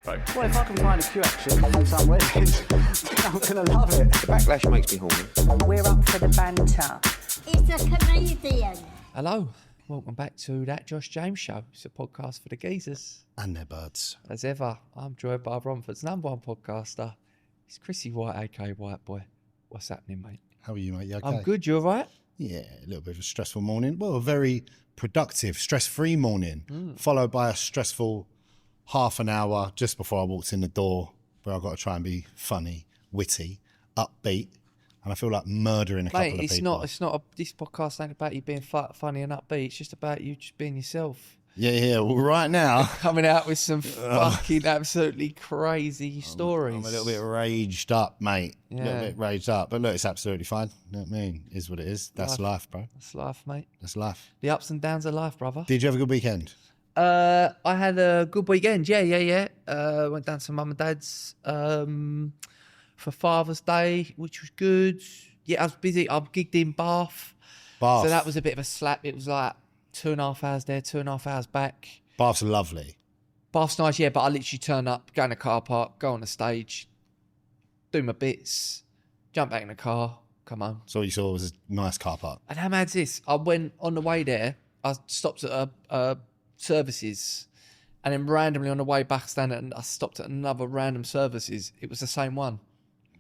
Well, if I can find a cue action on some weddings, I'm going to love it. The backlash makes me horny. We're up for the banter. It's a comedian. Hello, welcome back to That Josh James Show. It's a podcast for the geezers. And their birds. As ever, I'm joined by Romford's number one podcaster. It's Chrissy White, aka White Boy. What's happening, mate? How are you, mate? You okay? I'm good, you all right? Yeah, a little bit of a stressful morning. Well, a very productive, stress-free morning, followed by a stressful half an hour just before I walked in the door, where I've got to try and be funny, witty, upbeat, and I feel like murdering a couple of people. This podcast ain't about you being funny and upbeat. It's just about you just being yourself. Yeah. Well, right now, Coming out with some fucking absolutely crazy stories. I'm a little bit raged up, mate. Yeah. A little bit raged up, but look, it's absolutely fine. You know what I mean? Is what it is. That's life, bro. That's life, mate. That's life. The ups and downs of life, brother. Did you have a good weekend? I had a good weekend. Yeah. Went down to mum and dad's for Father's Day, which was good. Yeah, I was busy. I gigged in Bath. So that was a bit of a slap. It was like 2.5 hours there, 2.5 hours back. Bath's lovely. Bath's nice, yeah, but I literally turn up, go in the car park, go on the stage, do my bits, jump back in the car, come home. So what you saw was a nice car park. And how mad's this? I went on the way there, I stopped at a services, and then randomly on the way back I stopped at another random services. It was the same one.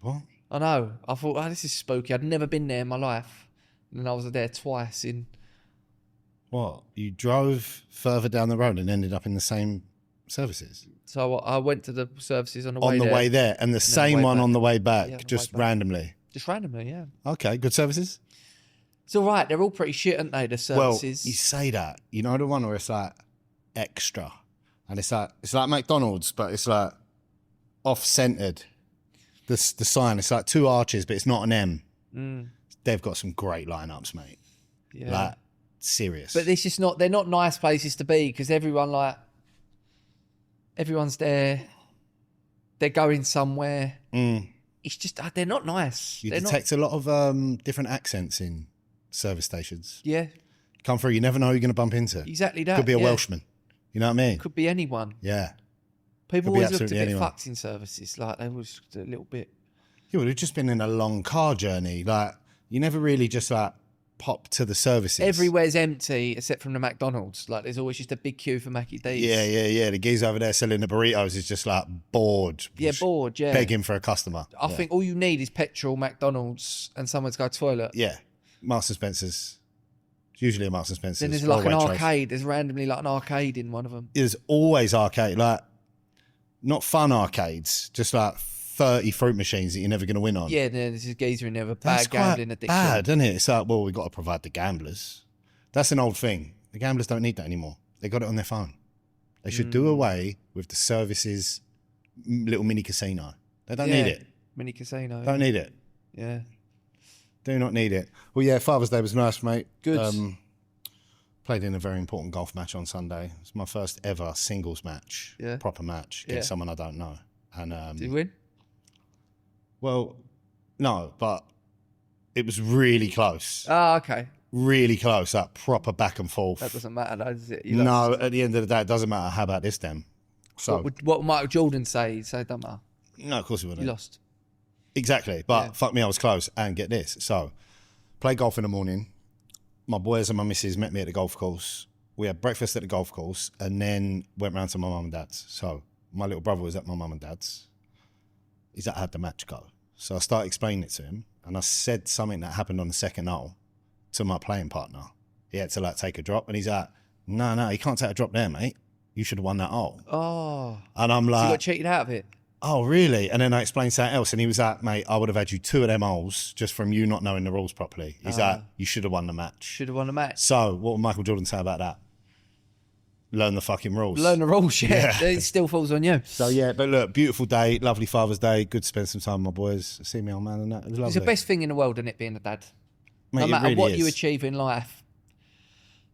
What? I know. I thought, oh, this is spooky. I'd never been there in my life. And then I was there twice in... What? You drove further down the road and ended up in the same services? So I went to the services on the way there, and the same one on the way back, Yeah, on the just way back. randomly. Just randomly, yeah. Okay, good services? It's all right. They're all pretty shit, aren't they, the services? Well, you say that. You know the one where it's like extra, and it's like McDonald's, but it's like off-centered. The sign, it's like two arches, but it's not an M. They've got some great lineups, mate. Yeah. Like, serious. But it's just not, they're not nice places to be because everyone's there, they're going somewhere. It's just, they're not nice. You they're detect a lot of different accents in service stations. Yeah, Come through, you never know who you're going to bump into. exactly that. Could be a yeah. Welshman. You know what I mean? Could be anyone. Yeah. People Could be always looked a absolutely bit anyone. fucked in services. Like, they was a little bit... Yeah, well, we've just been in a long car journey. Like, you never really just like pop to the services. Everywhere's empty except from the McDonald's. Like, there's always just a big queue for Mackie D's. Yeah. The geezer over there selling the burritos is just like bored. Yeah, bored, yeah. Begging for a customer. I think all you need is petrol, McDonald's, and someone to go to the toilet. Yeah. Marks and Spencer's. It's usually a Marks and Spencer's. Then there's like an Waitrose. arcade. There's randomly like an arcade in one of them. There's always arcade. Like, not fun arcades, just like 30 fruit machines that you're never going to win on. Yeah, there's a geezer in there with a That's bad gambling quite addiction. bad, isn't it? It's like, well, we've got to provide the gamblers. That's an old thing. The gamblers don't need that anymore. They got it on their phone. They should do away with the services little mini casino. They don't need it. Mini casino. Don't need it. Yeah. Do not need it. Well, yeah, Father's Day was nice, mate. Good. Played in a very important golf match on Sunday. It's my first ever singles match, Yeah. proper match, against Yeah. someone I don't know. And Did you win? well, no, but it was really close. Oh, okay. Really close, like proper back and forth. That doesn't matter, though, does it? No, at the end of the day, it doesn't matter. How about this then? So, What would Michael Jordan say? He'd say, it don't matter. no, of course it You wouldn't. lost. Exactly. But Yeah. fuck me, I was close. And get this. So, played golf in the morning. My boys and my missus met me at the golf course. We had breakfast at the golf course and then went round to my mum and dad's. So, my little brother was at my mum and dad's. He's like, how'd the match go? So, I started explaining it to him. And I said something that happened on the second hole to my playing partner. He had to like take a drop. And he's like, no, you can't take a drop there, mate. You should have won that hole. Oh. And I'm So you like, got cheated out of it? oh, really? And then I explained something else. And he was like, mate, I would have had you 2 of them holes just from you not knowing the rules properly. He's like, you should have won the match. Should have won the match. So what would Michael Jordan say about that? Learn the fucking rules. Learn the rules, yeah. Yeah. It still falls on you. So, yeah, but look, beautiful day, lovely Father's Day. Good to spend some time with my boys. See me old man and that. It was lovely. It's the best thing in the world, isn't it, being a dad? Mate, No it matter really what is. you achieve in life,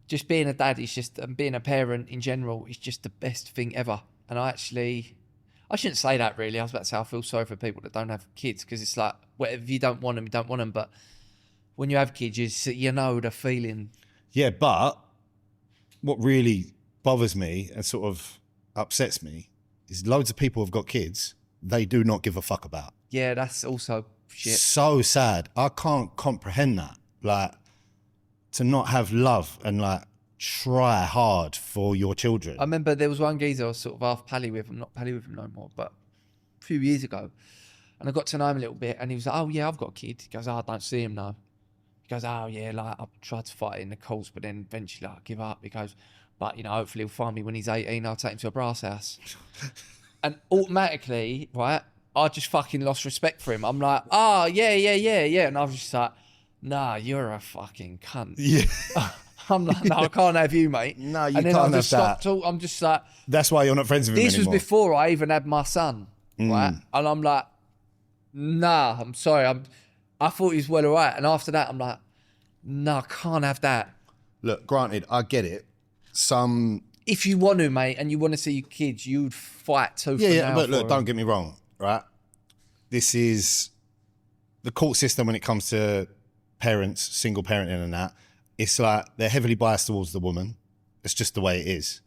just being a dad is just, and being a parent in general is just the best thing ever. And I shouldn't say that really. I was about to say I feel sorry for people that don't have kids because it's like, whatever, if you don't want them, you don't want them. But when you have kids, you know the feeling. Yeah, but what really bothers me and sort of upsets me is loads of people have got kids they do not give a fuck about. Yeah, that's also shit. So sad. I can't comprehend that. Like, to not have love and like try hard for your children. I remember there was one geezer I was sort of half pally with. I'm not pally with him no more, but a few years ago. And I got to know him a little bit, and he was like, oh yeah, I've got a kid. He goes, oh, I don't see him now. He goes, oh yeah, like I tried to fight it in the course, but then eventually I give up. He goes, but you know, hopefully he'll find me when he's 18, I'll take him to a brass house. And automatically, right, I just fucking lost respect for him. I'm like, oh yeah. And I was just like, nah, you're a fucking cunt. Yeah. I'm like, no, I can't have you, mate. No, you and then can't I have just that. stopped. I'm just like, That's why you're not friends with him this was anymore. before I even had my son, right? And I'm like, nah, I'm sorry. I thought he was well all right. And after that, I'm like, no, I can't have that. Look, granted, I get it. If you want to, mate, and you want to see your kids, you'd fight tooth and nail but look, for don't them. get me wrong, right? This is the court system when it comes to parents, single parenting and that. It's like they're heavily biased towards the woman. It's just the way it is.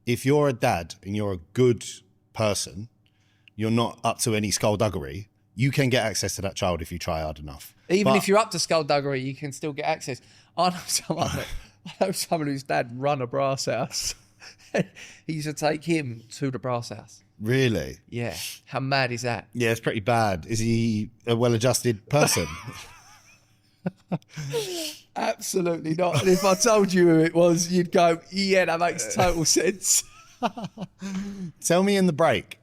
If you're a dad and you're a good person, you're not up to any skullduggery, you can get access to that child if you try hard enough. Even But- if you're up to skullduggery, you can still get access. I know someone whose dad run a brass house. He used to take him to the brass house. Really? Yeah. How mad is that? Yeah, it's pretty bad. Is he a well-adjusted person? Absolutely not. And if I told you who it was, you'd go, yeah, that makes total sense. Tell me in the break.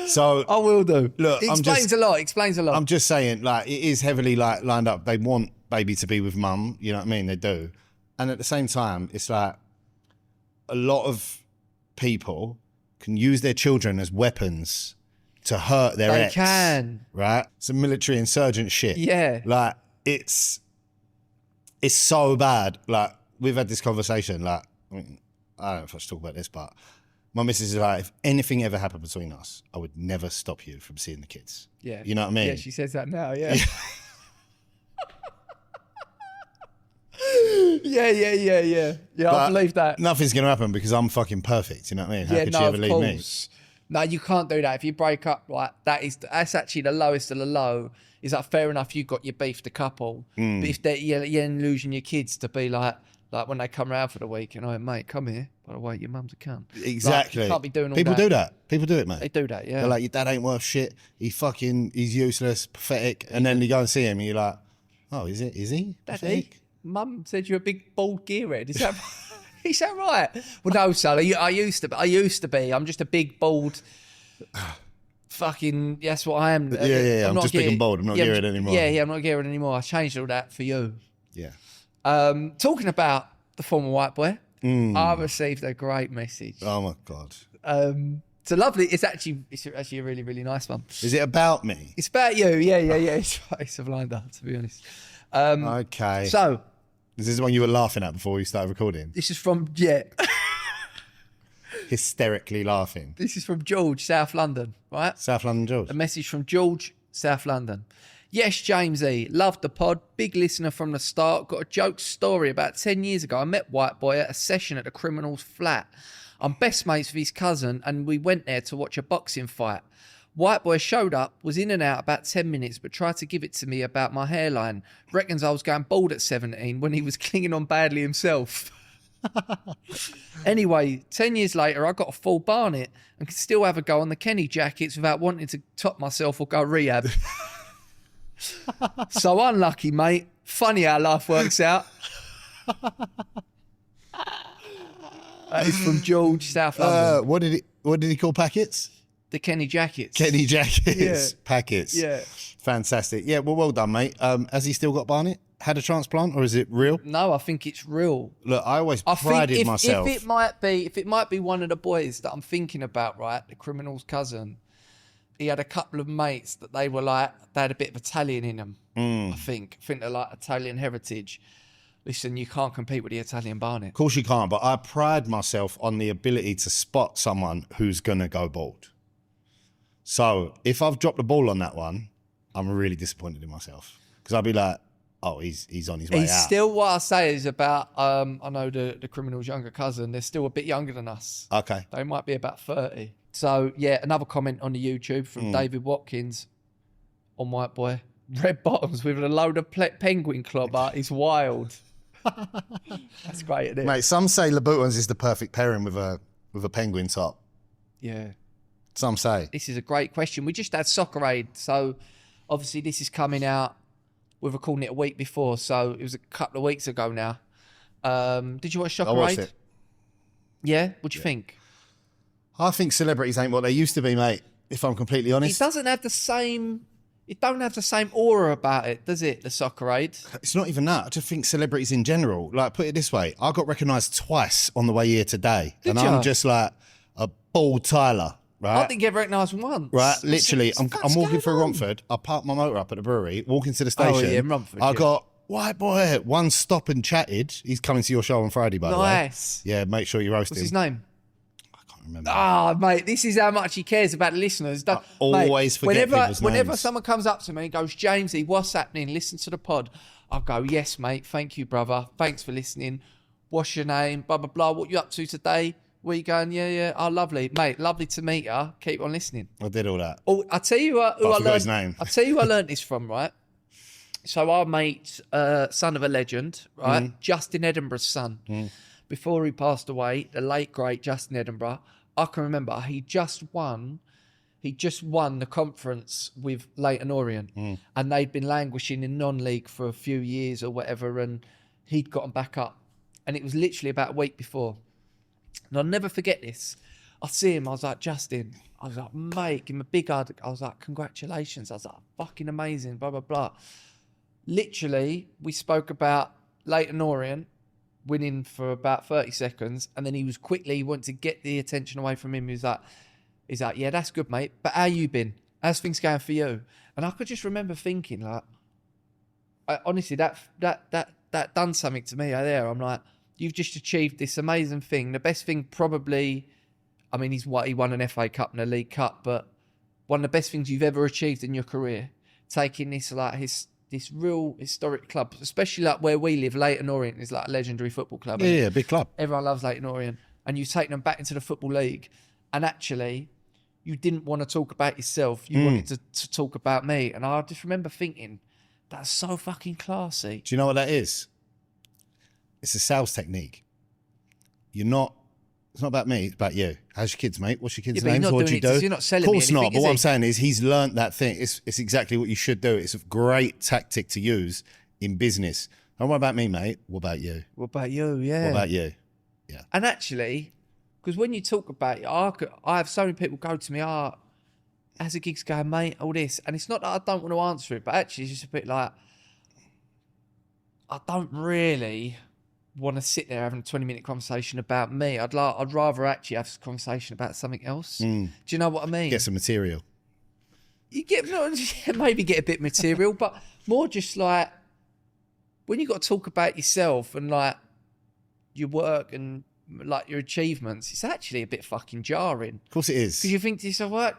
So I will do. Look, it I'm explains just- a lot. Explains a lot. I'm just saying, like, it is heavily like lined up. They want baby to be with mum, you know what I mean? They do. And at the same time, it's like a lot of people can use their children as weapons to hurt their They ex. can. Right? Some military insurgent shit. Yeah. Like, it's so bad. Like, we've had this conversation. Like, I mean, I don't know if I should talk about this, but my missus is like, if anything ever happened between us, I would never stop you from seeing the kids. Yeah. You know what I mean? Yeah, she says that now, yeah. Yeah, I But believe that. Nothing's going to happen because I'm fucking perfect. You know what I mean? How Yeah, could no, she ever of leave me? course. No, you can't do that. If you break up, like that's actually the lowest of the low. Is that fair enough? You got your beef the couple, Mm. but if you're losing your kids to be like when they come round for the week and oh mate, come here. By the way, your mum's a cunt. Exactly. Like, you can't be doing all People that. do that. People do it, mate. They do that, yeah. They're like, your dad ain't worth shit. He's useless, pathetic. And then you go and see him and you're like, oh, is he? Daddy, Pathetic? Mum said you're a big bald gearhead. Is that is that right? Well, no, son. I used to be. I'm just a big bald. Fucking. That's what I am. Yeah. I'm not just big and bold. I'm not gearhead anymore. Yeah. I'm not gearhead anymore. I changed all that for you. Yeah. Talking about the former white boy, I received a great message. Oh, my God. It's a lovely. It's actually a really really nice one. Is it about me? It's about you. Yeah. It's a blinder, to be honest. Okay. So This is the one you were laughing at before we started recording. this is from Hysterically laughing. This is from George, South London, right? South London George. A message from George, South London. Yes, James E. Loved the pod. Big listener from the start. Got a joke story. About 10 years ago, I met White Boy at a session at the criminal's flat. I'm best mates with his cousin, and we went there to watch a boxing fight. White Boy showed up, was in and out about 10 minutes, but tried to give it to me about my hairline. Reckons I was going bald at 17 when he was clinging on badly himself. Anyway, 10 years later, I got a full barnet and can still have a go on the Kenny jackets without wanting to top myself or go rehab. So unlucky, mate. Funny how life works out. That is from George, South London. What did he call packets? The Kenny jackets. Kenny jackets. Yeah. Packets. Yeah. Fantastic. Yeah, well done, mate. Has he still got barnet? Had a transplant, or is it real? No, I think it's real. Look, I always I prided think myself. if it might be one of the boys that I'm thinking about, right? The criminal's cousin. He had a couple of mates that they had a bit of Italian in them. I think they're like Italian heritage. Listen, you can't compete with the Italian barnet. Of course you can't, but I pride myself on the ability to spot someone who's going to go bald. So if I've dropped the ball on that one, I'm really disappointed in myself. Because I'll be like, oh, he's on his way He's out. still, what I say is about, I know the criminal's younger cousin, they're still a bit younger than us. Okay. They might be about 30. So, yeah, another comment on the YouTube from David Watkins on White Boy. Red bottoms with a load of penguin clobber is wild. That's great, isn't it? Mate, some say Louboutins is the perfect pairing with a penguin top. Yeah. Some say. This is a great question. We just had Soccer Aid, so obviously this is coming out. We're recording it a week before, so it was a couple of weeks ago now. Did you watch Soccer I watched Aid? it. Yeah? What do you think? I think celebrities ain't what they used to be, mate, if I'm completely honest. It doesn't have the same... It don't have the same aura about it, does it, the Soccer Aid? It's not even that. I just think celebrities in general, like, put it this way, I got recognised twice on the way here today. Did and ya? I'm just like a bald Tyler, right? I didn't get recognised once. Right, literally, I'm What's walking going through on? Romford. I parked my motor up at the brewery, walking to the station. Oh, yeah, in Romford, I yeah. got, White Boy, one stop and chatted. He's coming to your show on Friday, by the way. Nice. Yeah, make sure you roast What's him. his name? I can't remember. Ah, mate, this is how much he cares about the listeners. I always forget people's Whenever names. someone comes up to me and goes, Jamesy, what's happening? Listen to the pod. I'll go, yes, mate. Thank you, brother. Thanks for listening. What's your name? Blah, blah, blah. What you up to today? Where you going? Yeah. Oh, lovely. Mate, lovely to meet you. Keep on listening. I did all that. Oh, I'll tell you who I I forgot learned. his name. I'll tell you who I learned this from, right? So our mate, son of a legend, right? Justin Edinburgh's son. Before he passed away, the late, great Justin Edinburgh, I can remember he just won the conference with Leyton Orient. And they'd been languishing in non-league for a few years or whatever, and he'd gotten back up. And it was literally about a week before. And I'll never forget this. I see him, I was like, Justin, I was like, mate, give him a big hug. I was like, congratulations. I was like, fucking amazing, blah, blah, blah. Literally, we spoke about Leyton Orient winning for about 30 seconds, and then he wanted to get the attention away from him. He's like, yeah, that's good, mate. But how you been? How's things going for you? And I could just remember thinking, like, honestly, that done something to me there. I'm like, you've just achieved this amazing thing. The best thing probably, I mean, he won an FA Cup and a League Cup, but one of the best things you've ever achieved in your career, taking this this real historic club, especially like where we live, Leyton Orient is like a legendary football club. Yeah, big club. Everyone loves Leyton Orient. And you've taken them back into the Football League. And actually, you didn't want to talk about yourself. You wanted to talk about me. And I just remember thinking, that's so fucking classy. Do you know what that is? It's a sales technique. It's not about me, it's about you. How's your kids, mate? What's your kids' Yeah, but you're names? not What do doing you it do? to- you're not selling Of me course anything, not. But is what he? I'm saying is he's learnt that thing. It's exactly what you should do. It's a great tactic to use in business. Don't worry about me, mate. What about you? What about you? Yeah. What about you? Yeah. And actually, because when you talk about it, I have so many people go to me, how's the gigs going, mate? All this. And it's not that I don't want to answer it, but actually it's just a bit like, I don't really want to sit there having a 20-minute conversation about me. I'd rather actually have a conversation about something else. Do you know what I mean? Get some material. You maybe get a bit material, but more just like when you got to talk about yourself and like your work and like your achievements, it's actually a bit fucking jarring. Of course it is. Because you think to yourself, like,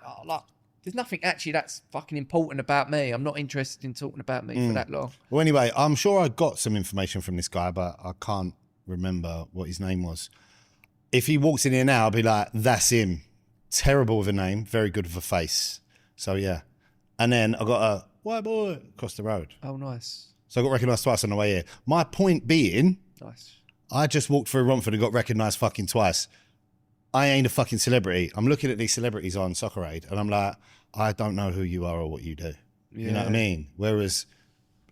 there's nothing actually that's fucking important about me. I'm not interested in talking about me for that long. Well, anyway, I'm sure I got some information from this guy, but I can't remember what his name was. If he walks in here now, I'll be like, that's him. Terrible with a name, very good with a face. So, yeah. And then I got a white boy across the road. Oh, nice. So I got recognised twice on the way here. My point being, Nice. I just walked through Romford and got recognised fucking twice. I ain't a fucking celebrity. I'm looking at these celebrities on Soccer Aid and I'm like, I don't know who you are or what you do. You know what I mean? Whereas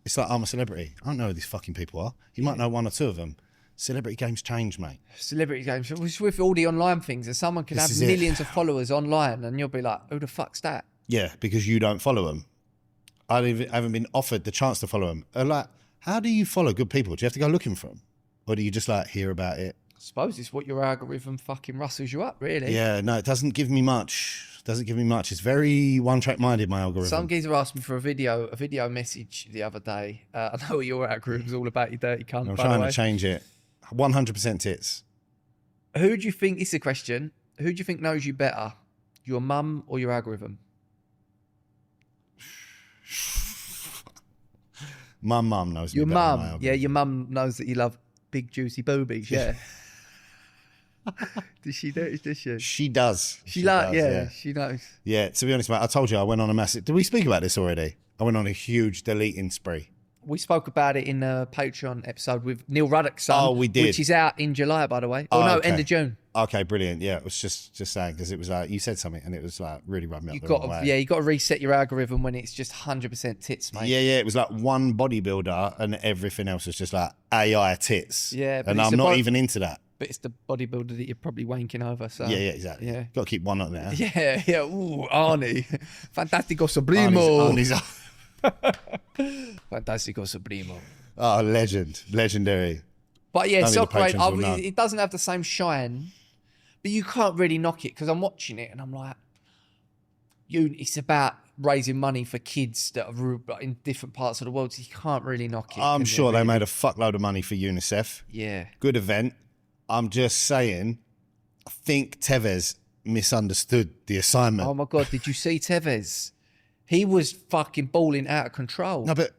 it's like, I'm a celebrity. I don't know who these fucking people are. You might know one or two of them. Celebrity games change, mate. Celebrity games. With all the online things, and someone can This have is it. millions of followers online and you'll be like, who the fuck's that? Yeah, because you don't follow them. I haven't been offered the chance to follow them. Like, how do you follow good people? Do you have to go looking for them? Or do you just like hear about it? I suppose it's what your algorithm fucking rustles you up, really. Yeah, no, it doesn't give me much. It's very one-track minded, my algorithm. Some geezer asked me for a video message the other day. I know your algorithm's all about you dirty cunt, I'm by trying the way. to change it. 100% tits. Who do you think, it's a question, who do you think knows you better? Your mum or your algorithm? My mum knows me Your better than my mum. algorithm. Yeah, your mum knows that you love big juicy boobies, yeah. Does she do it? Does she? She does. She does, she knows. Yeah, to be honest, mate, I told you I went on a massive... Did we speak about this already? I went on a huge deleting spree. We spoke about it in the Patreon episode with Neil Ruddock's son. Oh, we did. Which is out in July, by the way. Oh, no, okay. end of June. Okay, brilliant. Yeah, it was just saying, because it was like, you said something and it was like, really rubbed me up You the got wrong way. Yeah, you got to reset your algorithm when it's just 100% tits, mate. Yeah, it was like one bodybuilder and everything else was just like AI tits. Yeah, but and it's I'm not even into that. But it's the bodybuilder that you're probably wanking over. So Yeah, exactly. Yeah. Got to keep one up there. Yeah. Ooh, Arnie. Fantastico Supremo. Fantastico Supremo. Oh, legendary. But yeah, Only the Soccer Aid, patrons will know. it doesn't have the same shine, but you can't really knock it because I'm watching it and I'm like, it's about raising money for kids that are in different parts of the world, so you can't really knock it. I'm can sure you, they really? made a fuckload of money for UNICEF. Yeah. Good event. I'm just saying, I think Tevez misunderstood the assignment. Oh my God, did you see Tevez? He was fucking balling out of control. No, but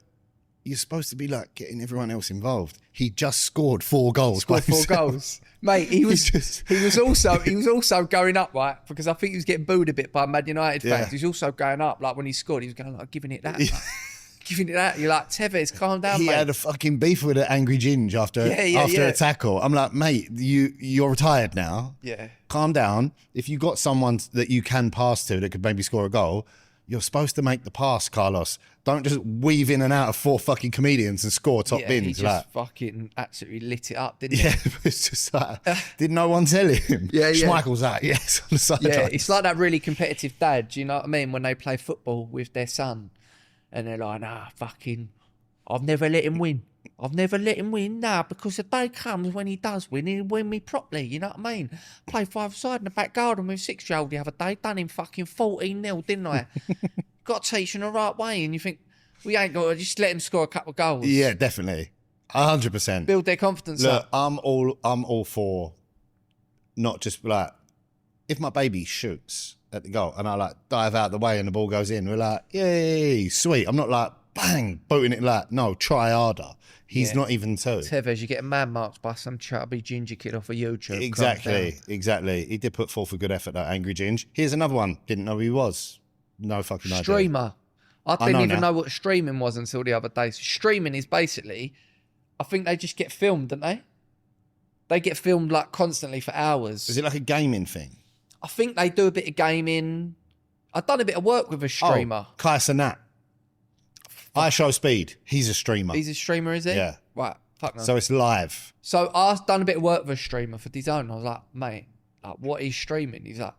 you're supposed to be like getting everyone else involved. He just scored 4 goals. Scored by 4 himself. goals. Mate, he was also going up, right? Because I think he was getting booed a bit by Man United fans. Yeah. He was also going up, like when he scored, he was going like giving it that. Like, giving it that. You're like, Tevez, calm down, He mate. had a fucking beef with an angry Ginge after a tackle. I'm like, mate, you're retired now. Yeah. Calm down. If you got someone that you can pass to that could maybe score a goal, you're supposed to make the pass, Carlos. Don't just weave in and out of 4 fucking comedians and score top bins. He just like, fucking absolutely lit it up, didn't he? yeah, it's just like, did no one tell him? Yeah. Schmeichel's like, yes, on the sideline. Yeah, it's like that really competitive dad, do you know what I mean? When they play football with their son and they're like, fucking, I've never let him win. I've never let him win now because the day comes when he does win, he'll win me properly, you know what I mean? Played 5-a-side in the back garden with a 6-year-old the other day, done him fucking 14-0, didn't I? Got to teach him the right way, and you think, we ain't got to just let him score a couple of goals. Yeah, definitely. 100%. Build their confidence Look, up. I'm all for not just like, if my baby shoots at the goal and I like dive out the way and the ball goes in, we're like, yay, sweet. I'm not like, bang, booting it like, no, try harder. He's not even 2. Tevez, you get man marked by some chubby ginger kid off of YouTube. Exactly. He did put forth a good effort, that angry Ginge. Here's another one. Didn't know who he was. No fucking idea. Streamer. I know didn't even now. know what streaming was until the other day. So streaming is basically, I think they just get filmed, don't they? They get filmed like constantly for hours. Is it like a gaming thing? I think they do a bit of gaming. I've done a bit of work with a streamer. Oh, Kai Sanat. I Show Speed. He's a streamer. He's a streamer, is he? Yeah. Right. Fuck no. So it's live. So I've done a bit of work with a streamer for DAZN. I was like, mate, like, what is streaming? He's like,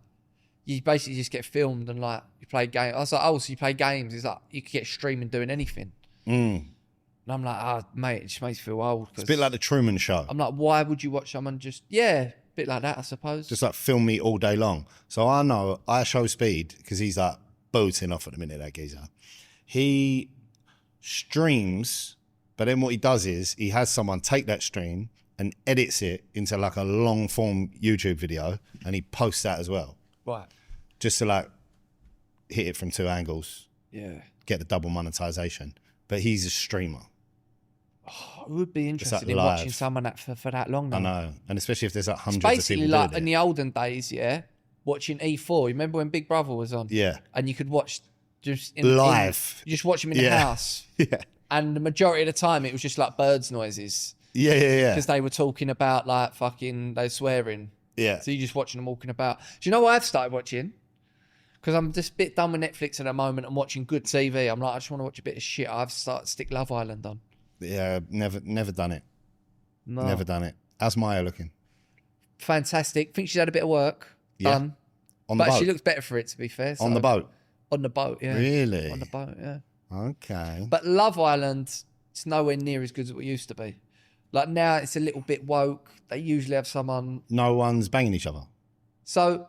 you basically just get filmed and like you play games. I was like, oh, so you play games? He's like, you could get streaming doing anything. And I'm like, mate, it just makes me feel old. It's a bit like the Truman Show. I'm like, why would you watch someone just, a bit like that, I suppose. Just like film me all day long. So I know I Show Speed because he's like booting off at the minute, that geezer. He streams, but then what he does is he has someone take that stream and edits it into like a long form YouTube video and he posts that as well. Right. Just to like hit it from 2 angles, Yeah. get the double monetization. But he's a streamer. I would be interested like in live. watching someone that for that long. I Though. know. And especially if there's like It's hundreds of basically people like doing in it. the olden days, watching E4. Remember when Big Brother was on? Yeah. And you could watch just Live. you just watch them in the Yeah. house. Yeah. And the majority of the time, it was just like birds noises Yeah. because they were talking about like fucking they swearing. Yeah. So you're just watching them walking about. Do you know what I've started watching? Because I'm just a bit done with Netflix at the moment and watching good TV. I'm like, I just want to watch a bit of shit. I've started to stick Love Island on. Yeah, never done it. No. Never done it. How's Maya looking? Fantastic. Think she's had a bit of work done. On the But boat? she looks better for it, to be fair. On the boat? On the boat, yeah. Really? On the boat, yeah. Okay. But Love Island, it's nowhere near as good as it used to be. Like now, it's a little bit woke. They usually have someone. No one's banging each other? So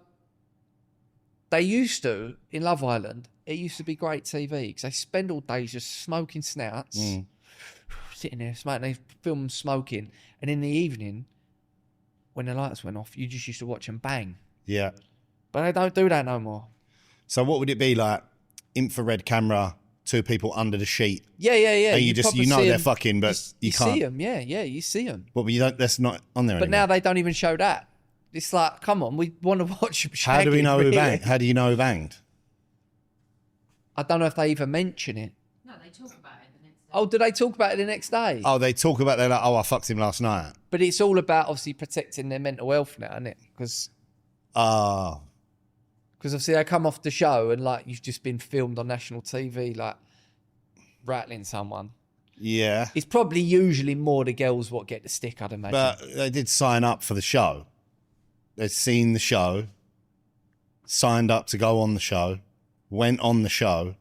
they used to, in Love Island, it used to be great TV because they spend all day just smoking snouts, sitting there smoking. They film them smoking. And in the evening, when the lights went off, you just used to watch them bang. Yeah. But they don't do that no more. So what would it be like? Infrared camera, 2 people under the sheet. Yeah. And you probably know see they're 'em. fucking, but you you can't. see them, yeah, you see them. Well, but you don't. That's not on there But anymore. now they don't even show that. It's like, come on, we want to watch him shagging. How do we know really. who banged? How do you know who banged? I don't know if they even mention it. No, they talk about it the next day. Oh, do they talk about it the next day? Oh, they talk about, they're like, oh, I fucked him last night. But it's all about obviously protecting their mental health now, isn't it? Because Oh. obviously they come off the show and like you've just been filmed on national TV, like rattling someone. Yeah. It's probably usually more the girls what get the stick, I'd imagine. But they did sign up for the show. They'd seen the show, signed up to go on the show, went on the show,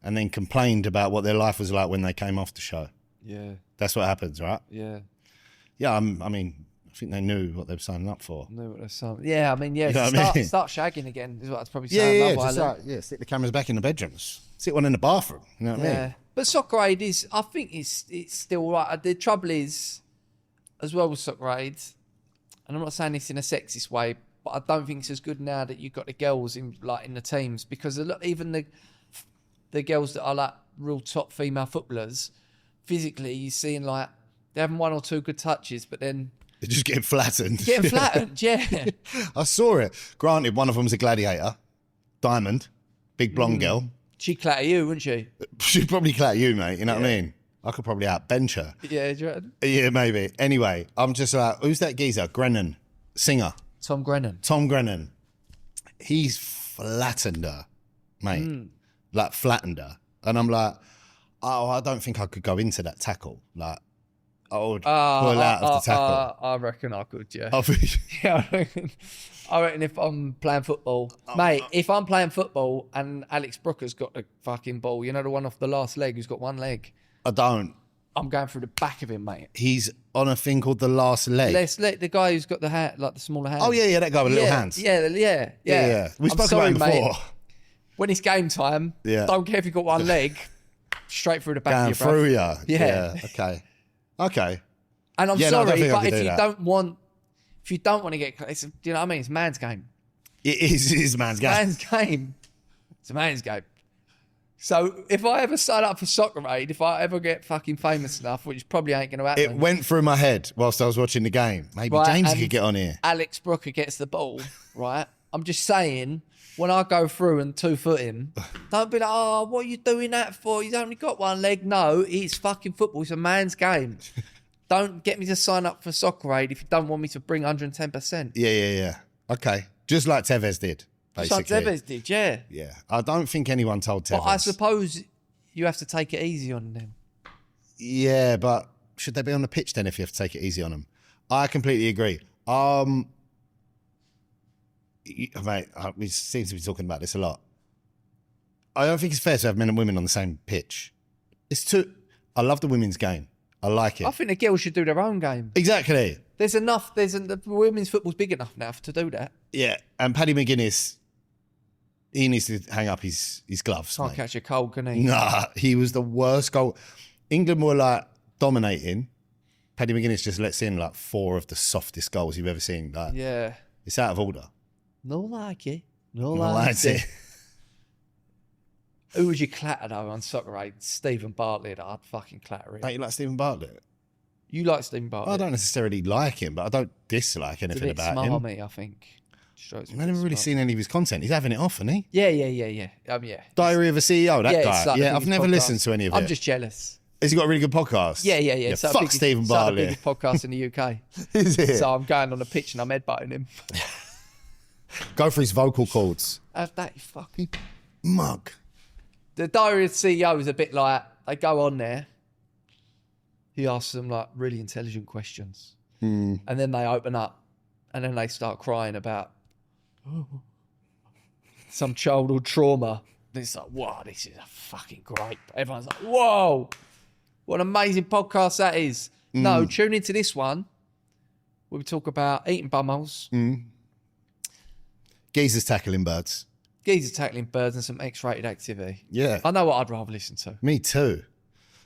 and then complained about what their life was like when they came off the show. Yeah, That's what happens, right? yeah. Yeah, I mean, I think they knew what they were signing up for. No, what there's some. Yeah, I mean, yeah. You know what I mean? Start shagging again is what I'd probably Yeah, say. yeah, Love just Island. like, stick the cameras back in the bedrooms. Sit one in the bathroom. You know what I Yeah, mean? but Soccer Aid is. I think it's still right. The trouble is, as well with Soccer Aid, and I'm not saying this in a sexist way, but I don't think it's as good now that you've got the girls in the teams, because even the girls that are like real top female footballers, physically you're seeing like they're having one or two good touches, but then They're just getting flattened. getting flattened. Yeah, I saw it. Granted, one of them's a gladiator, Diamond, big blonde girl. she'd clatter you, wouldn't she? She'd probably clatter you, mate. You know what I mean? I could probably outbench her. Yeah, do you reckon? Yeah, maybe. Anyway, I'm just like, who's that geezer? Grennan, singer. Tom Grennan. Tom Grennan. He's flattened her, mate. Like, flattened her. And I'm like, oh, I don't think I could go into that tackle. Like, I would pull out of the tackle. I reckon I could, yeah. I think- Yeah, I reckon if I'm playing football, mate, if I'm playing football and Alex Brooker's got the fucking ball, you know, the one off the last leg who's got one leg, I don't. I'm going through the back of him, mate. He's on a thing called the last leg. Let's let the guy who's got the hat, like the smaller hand. Oh, yeah, that guy with little hands. Yeah. We I'm spoke sorry, about him before. mate. When it's game time, Yeah. don't care if you've got one leg, straight through the back Going of your through bruv. you. Yeah. Okay. And I'm Yeah, no, I don't sorry, think I but could do if you that. don't want to get, do you know what I mean? It's a man's game. It is man's game. Man's game. It's a man's game. So if I ever sign up for Soccer Aid, if I ever get fucking famous enough, which probably ain't going to happen. It went through my head whilst I was watching the game. Maybe Right, James and could get on here. Alex Brooker gets the ball, right? I'm just saying, when I go through and 2-foot him, don't be like, oh, what are you doing that for? You've only got one leg. No, it's fucking football. It's a man's game. Don't get me to sign up for Soccer Aid if you don't want me to bring 110%. Yeah. Okay. Just like Tevez did, basically. Just like Tevez did, yeah. Yeah. I don't think anyone told Tevez. But I suppose you have to take it easy on them. Yeah, but should they be on the pitch then if you have to take it easy on them? I completely agree. Mate, we seem to be talking about this a lot. I don't think it's fair to have men and women on the same pitch. I love the women's game. I like it. I think the girls should do their own game. Exactly. The women's football's big enough now to do that. Yeah, and Paddy McGuinness, he needs to hang up his gloves. Can't mate. catch a cold, can he? Nah, he was the worst goal. England were like dominating. Paddy McGuinness just lets in like 4 of the softest goals you've ever seen. Like, Yeah. it's out of order. No like it. No I like liked it. it. Who would you clatter though on Soccer Aid? Stephen Bartlett. I'd fucking clatter him. Don't you like Stephen Bartlett? You like Stephen Bartlett? I don't necessarily like him, but I don't dislike He's a anything bit about him. smarmy, I think. Shows I've never really seen any of his content. He's having it off, isn't he? Yeah. Yeah. Diary of a CEO, that Yeah, guy. it's like the Yeah, I've biggest never podcast. listened to any of it. I'm just jealous. Has he got a really good podcast? Yeah. It's like the fuck biggest- Stephen it's like the Bartlett. biggest podcast in the UK. Is it? So I'm going on a pitch and I'm headbutting him. Go for his vocal cords. Have that, you fucking... Mug. The Diary of the CEO is a bit like, they go on there, he asks them like really intelligent questions, and then they open up, and then they start crying about some childhood trauma. And it's like, wow, this is a fucking great. Everyone's like, whoa, what an amazing podcast that is. No, tune into this one where we talk about eating bumholes, Geezer's tackling birds. geezers tackling birds, and some X-rated activity. Yeah. I know what I'd rather listen to. Me too.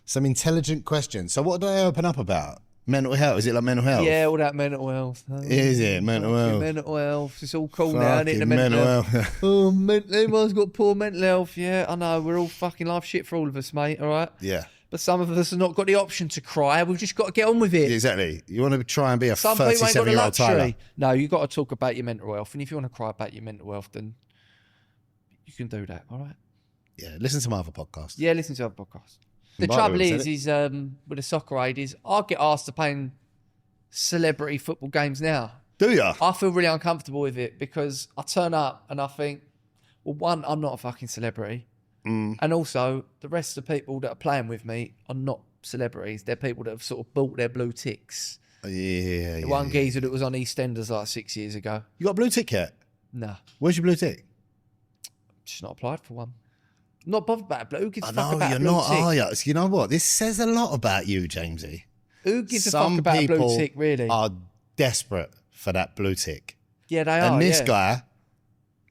Some intelligent questions. So what do they open up about? Mental health? Is it like mental health? Yeah, all that mental health. Oh, Is it? Mental fucking health. Mental health. It's all cool now, isn't it? The Fucking mental mental health. health. Oh, everyone's got poor mental health. Yeah, I know. We're all fucking life shit for all of us, mate. All right. Yeah. But some of us have not got the option to cry. We've just got to get on with it. Exactly. You want to try and be a Some people ain't got the 37-year-old Tyler. luxury. No, you've got to talk about your mental health. And if you want to cry about your mental health, then you can do that, all right? Yeah, listen to my other podcast. Yeah, listen to other podcasts. The Right, trouble said is with the soccer aid is I get asked to play in celebrity football games now. Do ya? I feel really uncomfortable with it because I turn up and I think, well, one, I'm not a fucking celebrity. And also, the rest of the people that are playing with me are not celebrities. They're people that have sort of bought their blue ticks. Yeah. The one geezer that was on EastEnders like 6 years ago. You got a blue tick yet? Nah, Where's your blue tick? just not applied for one. Not bothered about it, but who gives I a fuck know, about you're a blue not, tick? are you? You know what? This says a lot about you, Jamesy. Who gives a Some fuck about a blue people tick, really? are desperate for that blue tick. Yeah, they are. And this yeah. guy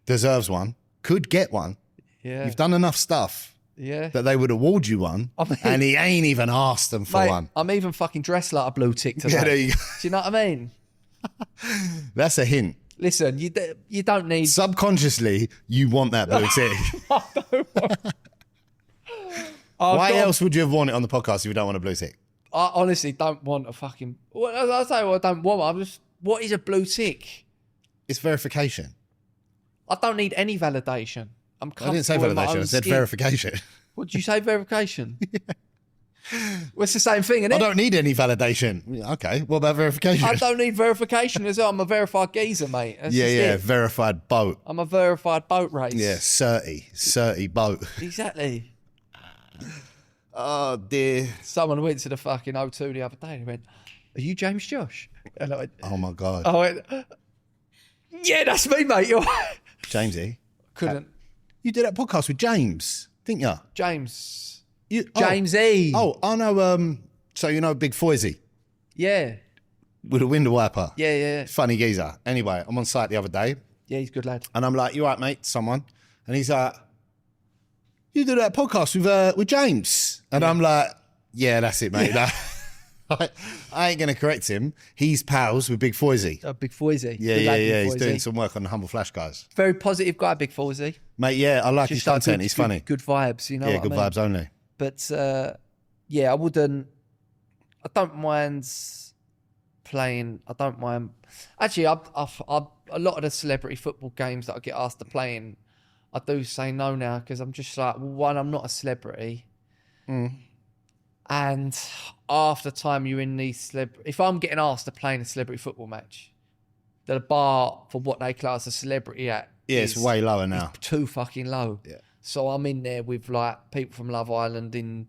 deserves one, could get one. Yeah. You've done enough stuff Yeah. that they would award you one, I mean- and he ain't even asked them for Mate, one. I'm even fucking dressed like a blue tick today. Yeah, there you go. Do you know what I mean? That's a hint. Listen, you don't need... Subconsciously, you want that blue tick. Why else would you have worn it on the podcast if you don't want a blue tick? I honestly don't want a fucking... Well, I'll tell you what I don't want. I'm just... What is a blue tick? It's verification. I don't need any validation. I'm I didn't say comfortable in my validation, I own said skin. verification. What did you say, verification? Well, it's the same thing, isn't it? I don't need any validation. Yeah, okay, what about verification? I don't need verification as well. I'm a verified geezer, mate. That's yeah, just yeah, it. verified boat. I'm a verified boat race. Yeah, certy boat. Exactly. Oh dear. Someone went to the fucking O2 the other day and he went, "Are you James Josh?" And I went, Oh my God. I went, "Yeah, that's me, mate." You're Jamesy, couldn't. you did that podcast with James, didn't you? James. You James E. Oh, I know. So you know Big Foisey Yeah. with a window wiper. Yeah. Funny geezer. Anyway, I'm on site the other day, Yeah, he's a good lad. and I'm like, "You right, mate?" to someone, and he's like, "You do that podcast with James," and I'm like, "Yeah, that's it, mate." I ain't gonna correct him. He's pals with Big Foisey. Big Foisey. Yeah, Good yeah, lad, Big yeah. He's Foisey. doing some work on the Humble Flash guys. Very positive guy, Big Foisey. Mate, yeah, I like his Just like content. good- He's funny. Good vibes, you know. Yeah, what good I mean? vibes only. But yeah, I wouldn't. I don't mind playing. I don't mind. Actually, I a lot of the celebrity football games that I get asked to play in, I do say no now because I'm just like, well, one, I'm not a celebrity, and after time you're in these if I'm getting asked to play in a celebrity football match, the bar for what they class a celebrity at, Yeah, it's way lower now. too fucking low. Yeah. So I'm in there with like people from Love Island in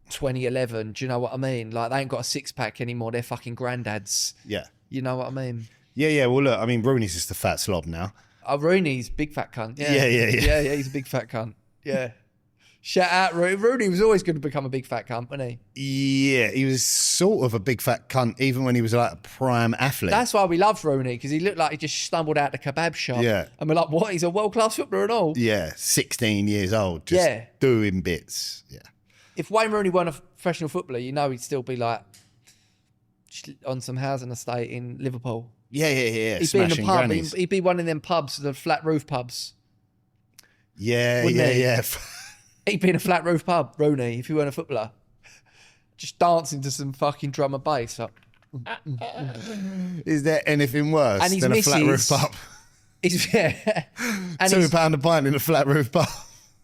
2011. Do you know what I mean? Like they ain't got a six pack anymore. They're fucking granddads. Yeah. You know what I mean? Yeah. Well, look, I mean, Rooney's just a fat slob now. Oh, Rooney's big fat cunt. Yeah. Yeah. Yeah, he's a big fat cunt. Yeah. Shout out Rooney. Rooney was always going to become a big fat cunt, wasn't he? Yeah, he was sort of a big fat cunt even when he was like a prime athlete. That's why we love Rooney, because he looked like he just stumbled out the kebab shop. Yeah. And we're like, what? He's a world-class footballer and all. Yeah, 16 years old, just Yeah. doing bits. Yeah. If Wayne Rooney weren't a professional footballer, you know he'd still be like just on some housing estate in Liverpool. Yeah. He'd be in a Smashing pub. grannies. He'd be one of them pubs, the flat roof pubs. Yeah. Wouldn't he? Yeah. He'd be in a flat roof pub, Rooney, if he weren't a footballer. Just dancing to some fucking drum and bass. Like, Is there anything worse And his than a flat roof missus- pub? yeah. And £2 a pint in a flat roof pub.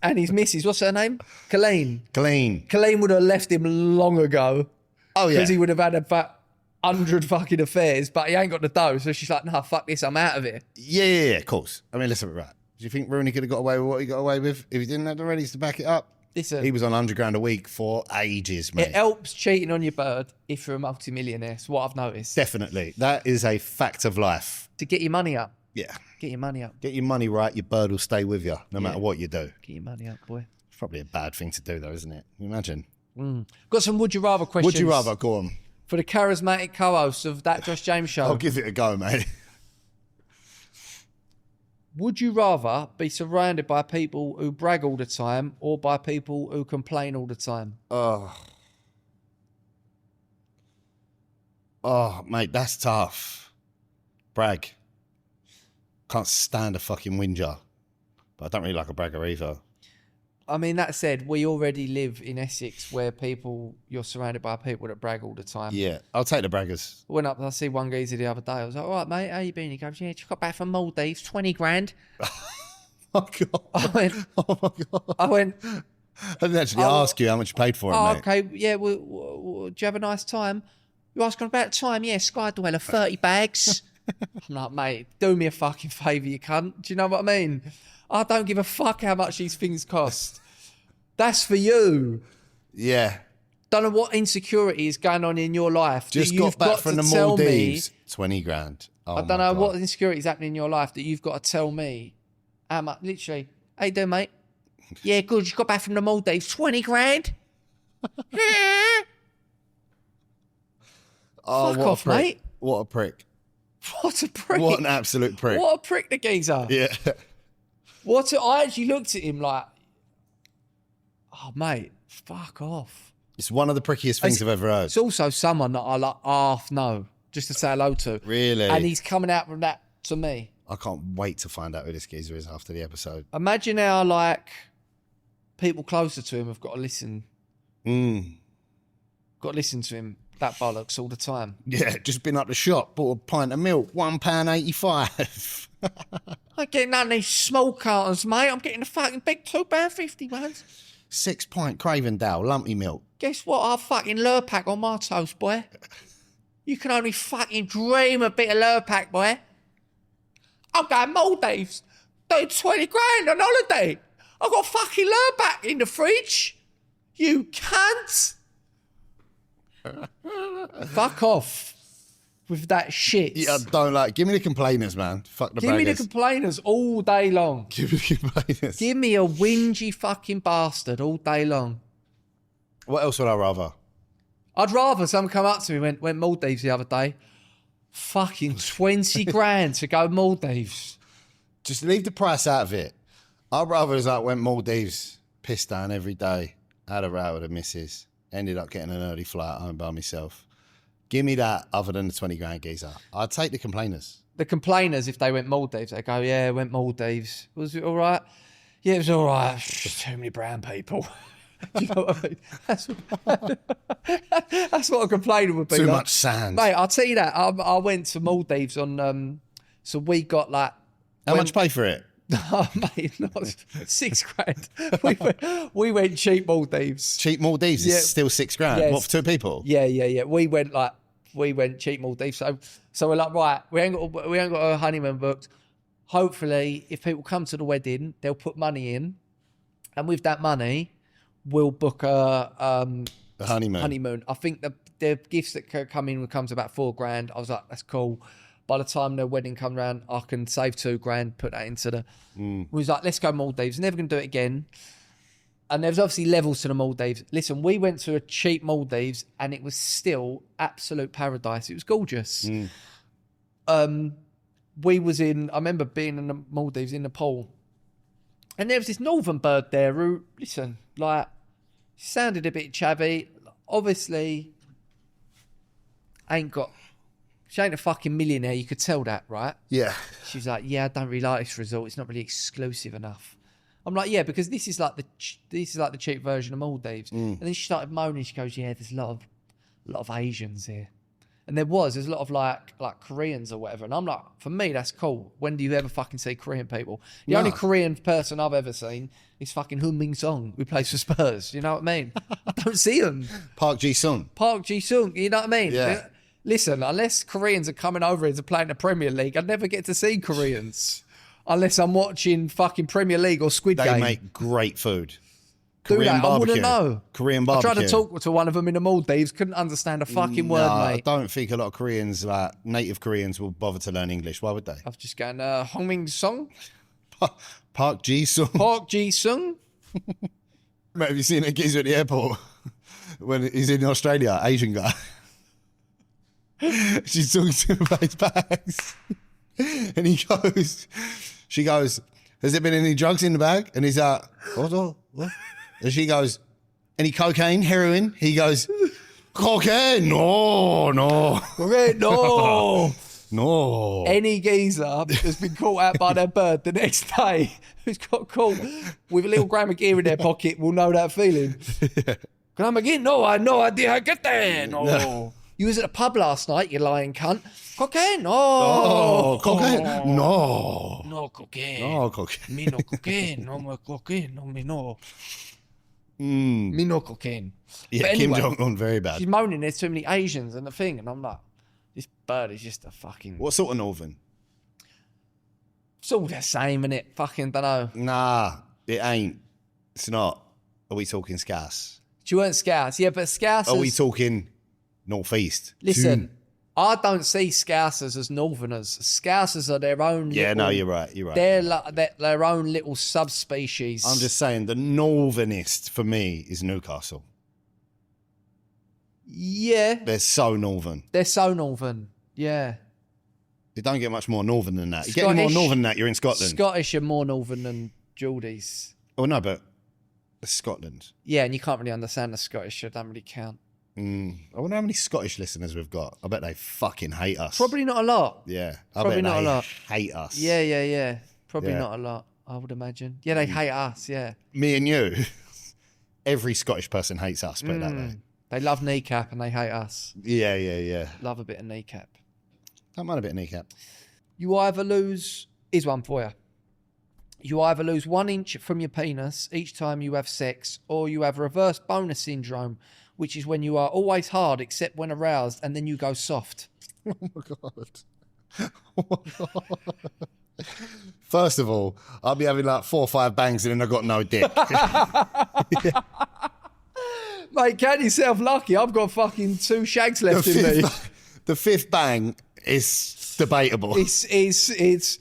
and his missus, what's her name? Colleen. Clean. Colleen would have left him long ago. Oh, yeah. Because he would have had about 100 fucking affairs, but he ain't got the dough. So she's like, nah, fuck this, I'm out of here. Yeah, of course. I mean, listen, right. Do you think Rooney could have got away with what he got away with if he didn't have the readies to back it up? Listen, He was on £100 a week for ages, mate. it helps cheating on your bird if you're a multimillionaire. It's what I've noticed. Definitely. That is a fact of life. To get your money up. Yeah. Get your money up. Get your money right, your bird will stay with you, no matter what you do. Get your money up, boy. It's probably a bad thing to do, though, isn't it? Can you imagine? Got some would you rather questions. Would you rather? Go on. For the charismatic co-host of That Josh James Show. I'll give it a go, mate. Would you rather be surrounded by people who brag all the time or by people who complain all the time? Oh, mate, that's tough. Brag. Can't stand a fucking whinger. But I don't really like a bragger either. I mean, that said, we already live in Essex where you're surrounded by people that brag all the time. Yeah, I'll take the braggers. I went up, I see one geezer the other day. I was like, all right, mate, how you been? He goes, yeah, just got back from Maldives, 20 grand. Oh, God. I went, I didn't actually ask you how much you paid for it, mate. okay, yeah, well, do you have a nice time? You're asking about time? Yeah, Sky Dweller, 30 bags. I'm like, mate, do me a fucking favour, you cunt. Do you know what I mean? I don't give a fuck how much these things cost. That's for you. Yeah. Don't know what insecurity is going on in your life. Just you've got back from the tell Maldives. 20 grand. Oh, I don't know God. what insecurity is happening in your life that you've got to tell me how much. Literally, how you doing, mate? Yeah, good. You got back from the Maldives. 20 grand. Oh, Fuck what off, a prick. mate. What a prick. What a prick. What an absolute prick. What a prick, the geezer. Yeah. I actually looked at him like, oh, mate, fuck off. It's one of the prickiest things I've ever heard. It's also someone that I like half know, just to say hello to. Really? And he's coming out from that to me. I can't wait to find out who this geezer is after the episode. Imagine how, like, people closer to him have got to listen. Got to listen to him, that bollocks, all the time. Yeah, just been up the shop, bought a pint of milk, £1.85. I ain't getting none of these small cartons, mate. I'm getting the fucking big £2.50 ones. 6 pint Cravendale, lumpy milk. Guess what? I'll fucking Lurpak on my toast, boy. You can only fucking dream a bit of Lurpak, boy. I'm going Maldives. Doing 20 grand on holiday. I've got fucking Lurpak in the fridge. You cunt. Fuck off with that shit. Yeah, I don't like. Give me the complainers, man. Fuck the Give me the braggers. complainers all day long. Give me the complainers. Give me a whingy fucking bastard all day long. What else would I rather? I'd rather someone come up to me and went Maldives the other day. Fucking 20 grand to go Maldives. Just leave the price out of it. I'd rather as like went Maldives, pissed down every day, had a row with the missus, ended up getting an early flight home by myself. Give me that other than the 20 grand geezer. I'd take the complainers. The complainers, if they went Maldives, they go, yeah, went Maldives. Was it all right? Yeah, it was all right. Too many brown people. Do you know what I mean? That's what a complainer would be. Too like. much sand. Mate, I'll tell you that. I went to Maldives on, so we got like... How much pay for it? Oh, mate, not 6 grand. We went cheap Maldives. Cheap Maldives is still 6 grand. Yes. What, for 2 people? Yeah. We went cheap Maldives. So we're like, right, we ain't got a honeymoon booked. Hopefully, if people come to the wedding, they'll put money in, and with that money, we'll book a honeymoon. I think the gifts that come in will come to about 4 grand. I was like, that's cool. By the time the wedding comes around, I can save 2 grand, put that into the... We was like, let's go Maldives. Never going to do it again. And there was obviously levels to the Maldives. Listen, we went to a cheap Maldives and it was still absolute paradise. It was gorgeous. We was in... I remember being in the Maldives in the pool. And there was this northern bird there who, listen, like, sounded a bit chavvy. Obviously, she ain't a fucking millionaire, you could tell that, right? Yeah. She's like, yeah, I don't really like this resort. It's not really exclusive enough. I'm like, yeah, because this is like the cheap version of Maldives. And then she started moaning. She goes, yeah, there's a lot of Asians here. And there's a lot of like Koreans or whatever. And I'm like, for me, that's cool. When do you ever fucking see Korean people? The only Korean person I've ever seen is fucking Heung Min Song, who plays for Spurs. You know what I mean? I don't see them. Park Ji-sung. You know what I mean? Yeah. Listen, unless Koreans are coming over here to play in the Premier League, I'd never get to see Koreans. Unless I'm watching fucking Premier League or Squid Game. They make great food. Do Korean that, barbecue. I wouldn't know. Korean barbecue. I tried to talk to one of them in the Maldives, couldn't understand a fucking word, I mate. don't think a lot of Koreans, like native Koreans, will bother to learn English. Why would they? I was just going, Heung Min Song? Park Ji-sung. Park Ji-sung? Mate, have you seen a geezer at the airport when he's in Australia, Asian guy? She's talking to him about his bags. And she goes, has there been any drugs in the bag? And he's like, what? And she goes, any cocaine, heroin? He goes, cocaine? No. Cocaine, no. No. Any geezer that's been caught out by their bird the next day, who's got caught with a little gram of gear in their pocket, will know that feeling. Gram of gear? No, I had no idea I get there. No. You was at a pub last night, you lying cunt. Cocaine? Oh, cocaine? No. No cocaine. No, cocaine. Me no cocaine. No more cocaine. No, me no. Me no cocaine. Yeah, But anyway, Kim Jong-un, very bad. she's moaning there's too many Asians and the thing, and I'm like, this bird is just a fucking... What sort of northern? It's all the same, innit? Fucking dunno. Nah, it ain't. It's not. Are we talking Scouse? She weren't Scouse. Yeah, but Scousers... Are we talking northeast? Listen, I don't see Scousers as northerners. Scousers are their own Yeah, little, no, you're right. You're right. They're like their own little subspecies. I'm just saying the northernest for me is Newcastle. Yeah. They're so northern. They're so northern. Yeah. You don't get much more northern than that. You get any more Scottish- northern than that, you're in Scotland. Scottish are more northern than Geordies. Oh, no, but it's Scotland. Yeah, and you can't really understand the Scottish, so it don't really count. I wonder how many Scottish listeners we've got. I bet they fucking hate us. Probably not a lot. Yeah. I Probably bet not they a lot. hate us. Yeah. Probably Yeah. not a lot, I would imagine. Yeah, they hate us, yeah. Me and you, every Scottish person hates us, put it that way. They love kneecap and they hate us. Yeah. Love a bit of kneecap. Don't mind a bit of kneecap. You either lose... Here's one for you. You either lose 1 inch from your penis each time you have sex, or you have reverse boner syndrome, which is when you are always hard except when aroused, and then you go soft. Oh my God. Oh my God. First of all, I'll be having like 4 or 5 bangs and then I've got no dick. Mate, count yourself lucky. I've got fucking 2 shags left in me. The 5th bang is debatable. It's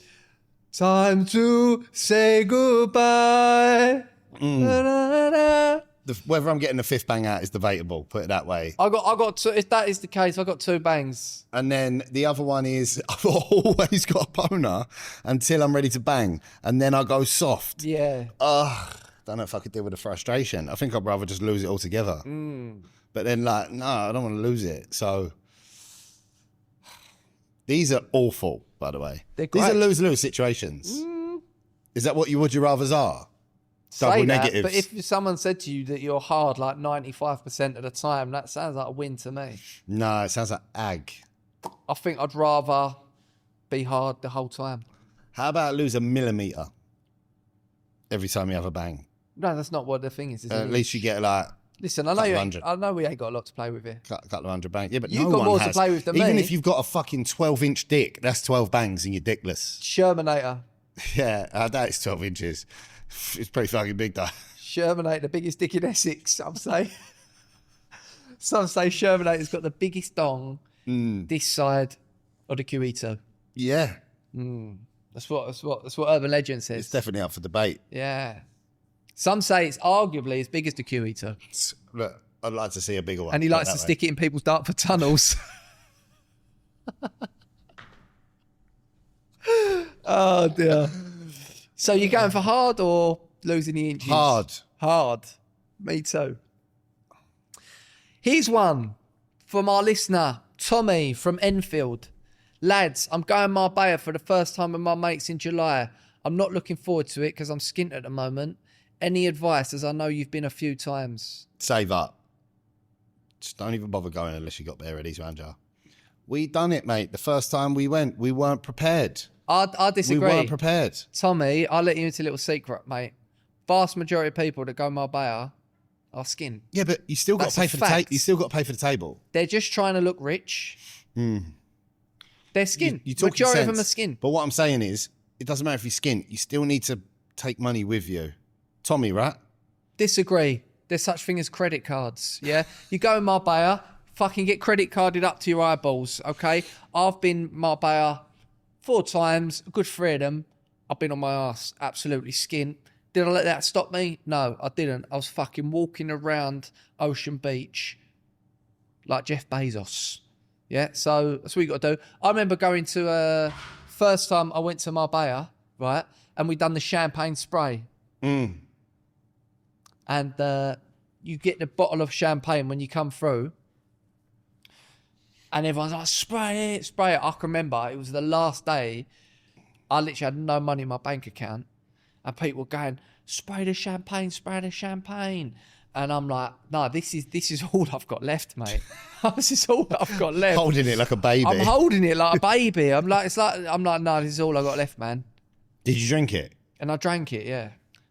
time to say goodbye. Da-da-da-da. Whether I'm getting the 5th bang out is debatable, put it that way. I got 2. If that is the case, I got 2 bangs. And then the other one is I've always got a boner until I'm ready to bang. And then I go soft. Yeah. Don't know if I could deal with the frustration. I think I'd rather just lose it altogether. But then like, no, I don't want to lose it. So these are awful, by the way. They're These are great. lose-lose situations. Is that what you would you rathers are? Double Say that, negatives. but if someone said to you that you're hard like 95% of the time, that sounds like a win to me. No, it sounds like ag. I think I'd rather be hard the whole time. How about lose a millimetre every time you have a bang? No, that's not what the thing is. At least you get like Listen, I know couple you. hundred. I know we ain't got a lot to play with here. a couple of 100 bangs. Yeah, but You've no got one more to has. play with than Even me. if you've got a fucking 12-inch dick, that's 12 bangs and you're dickless. Shermanator. Yeah, that is 12 inches. It's pretty fucking big though. Shermanator, the biggest dick in Essex, some say. Some say Shermanator's got the biggest dong this side of the QE2. Yeah, That's what urban legend says. it's definitely up for debate. Yeah. Some say it's arguably as big as the QE2. Look, I'd like to see a bigger one. And he likes to stick it in people's Dartford tunnels. Oh, dear. So you're going for hard or losing the inches? Hard. Hard. Me too. Here's one from our listener, Tommy from Enfield. Lads, I'm going Marbella for the first time with my mates in July. I'm not looking forward to it because I'm skint at the moment. Any advice, as I know you've been a few times? Save up. Just don't even bother going unless you got bare readies around you. We done it, mate. The first time we went, we weren't prepared. I disagree. We weren't prepared. Tommy, I'll let you into a little secret, mate. Vast majority of people that go Marbella are skint. Yeah, but you still got That's to pay a for the table. fact. You still got to pay for the table. They're just trying to look rich. They're skin. You talking Majority of them are sense. skin. But what I'm saying is, it doesn't matter if you're skint. You still need to take money with you. Tommy, right? Disagree. There's such thing as credit cards. Yeah, you go in Marbella, fucking get credit carded up to your eyeballs. Okay, I've been Marbella 4 times. A good 3 of them. I've been on my ass, absolutely skint. Did I let that stop me? No, I didn't. I was fucking walking around Ocean Beach like Jeff Bezos. Yeah, so that's what you got to do. I remember going to first time I went to Marbella, right, and we done the champagne spray. And you get the bottle of champagne when you come through. And everyone's like, spray it, spray it. I can remember it was the last day. I literally had no money in my bank account. And people were going, spray the champagne, spray the champagne. And I'm like, no, this is all I've got left, mate. This is all I've got left. Holding it like a baby. I'm holding it like a baby. I'm like, no, this is all I got left, man. Did you drink it? And I drank it, yeah.